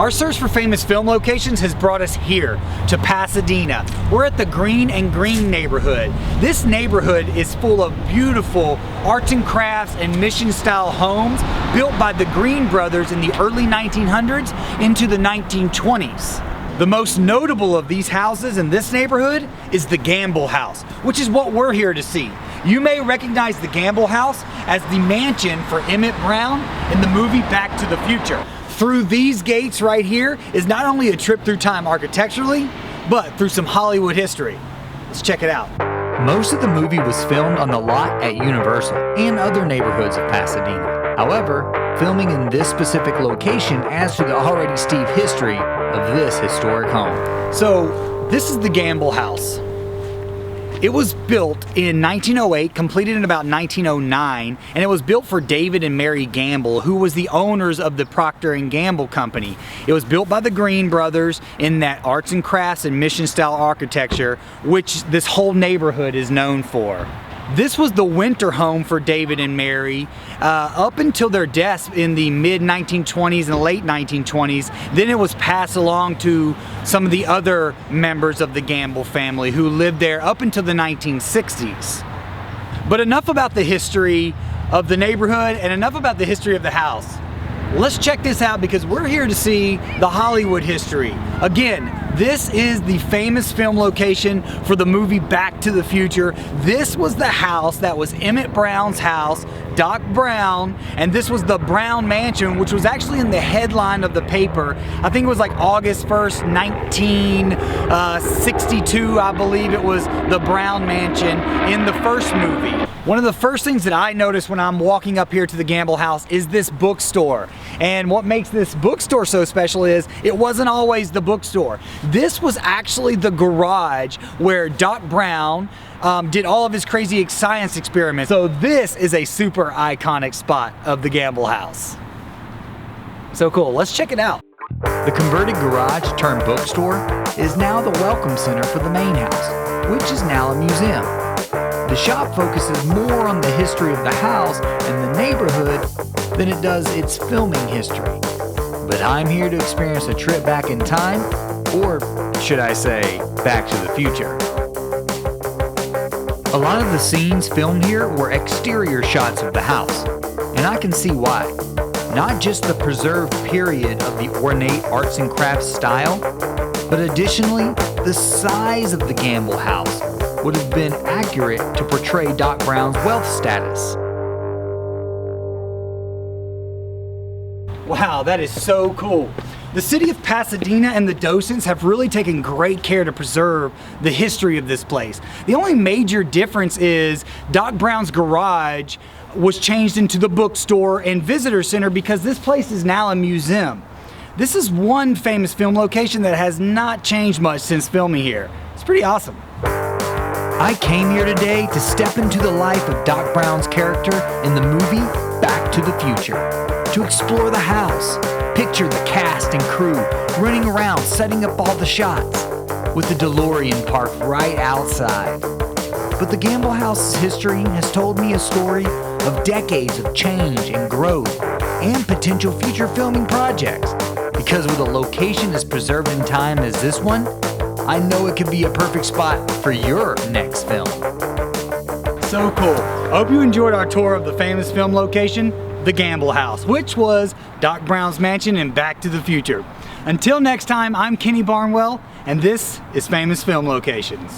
Our search for famous film locations has brought us here to Pasadena. We're at the Green and Green neighborhood. This neighborhood is full of beautiful arts and crafts and mission style homes built by the Green brothers in the early 1900s into the 1920s. The most notable of these houses in this neighborhood is the Gamble House, which is what we're here to see. You may recognize the Gamble House as the mansion for Emmett Brown in the movie Back to the Future. Through these gates right here is not only a trip through time architecturally, but through some Hollywood history. Let's check it out. Most of the movie was filmed on the lot at Universal and other neighborhoods of Pasadena. However, filming in this specific location adds to the already steep history of this historic home. So, this is the Gamble House. It was built in 1908, completed in about 1909, and it was built for David and Mary Gamble, who was the owners of the Procter & Gamble company. It was built by the Green brothers in that arts and crafts and mission style architecture, which this whole neighborhood is known for. This was the winter home for David and Mary up until their deaths in the mid-1920s and late 1920s. Then it was passed along to some of the other members of the Gamble family who lived there up until the 1960s. But enough about the history of the neighborhood and enough about the history of the house. Let's check this out because we're here to see the Hollywood history. Again, this is the famous film location for the movie Back to the Future. This was the house that was Emmett Brown's house, Doc Brown, and this was the Brown Mansion, which was actually in the headline of the paper. I think it was like August 1st, 1962, I believe it was the Brown Mansion in the first movie. One of the first things that I noticed when I'm walking up here to the Gamble House is this bookstore. And what makes this bookstore so special is it wasn't always the bookstore. This was actually the garage where Doc Brown did all of his crazy science experiments. So this is a super iconic spot of the Gamble House. So cool, let's check it out. The converted garage turned bookstore is now the welcome center for the main house, which is now a museum. The shop focuses more on the history of the house and the neighborhood than it does its filming history. But I'm here to experience a trip back in time, or should I say, back to the future. A lot of the scenes filmed here were exterior shots of the house, and I can see why. Not just the preserved period of the ornate arts and crafts style, but additionally, the size of the Gamble House would have been accurate to portray Doc Brown's wealth status. Wow, that is so cool. The city of Pasadena and the docents have really taken great care to preserve the history of this place. The only major difference is Doc Brown's garage was changed into the bookstore and visitor center because this place is now a museum. This is one famous film location that has not changed much since filming here. It's pretty awesome. I came here today to step into the life of Doc Brown's character in the movie Back to the Future, to explore the house, picture the cast and crew running around setting up all the shots, with the DeLorean parked right outside. But the Gamble House's history has told me a story of decades of change and growth and potential future filming projects, because with a location as preserved in time as this one, I know it could be a perfect spot for your next film. So cool. I hope you enjoyed our tour of the famous film location, the Gamble House, which was Doc Brown's mansion in Back to the Future. Until next time, I'm Kenny Barnwell, and this is Famous Film Locations.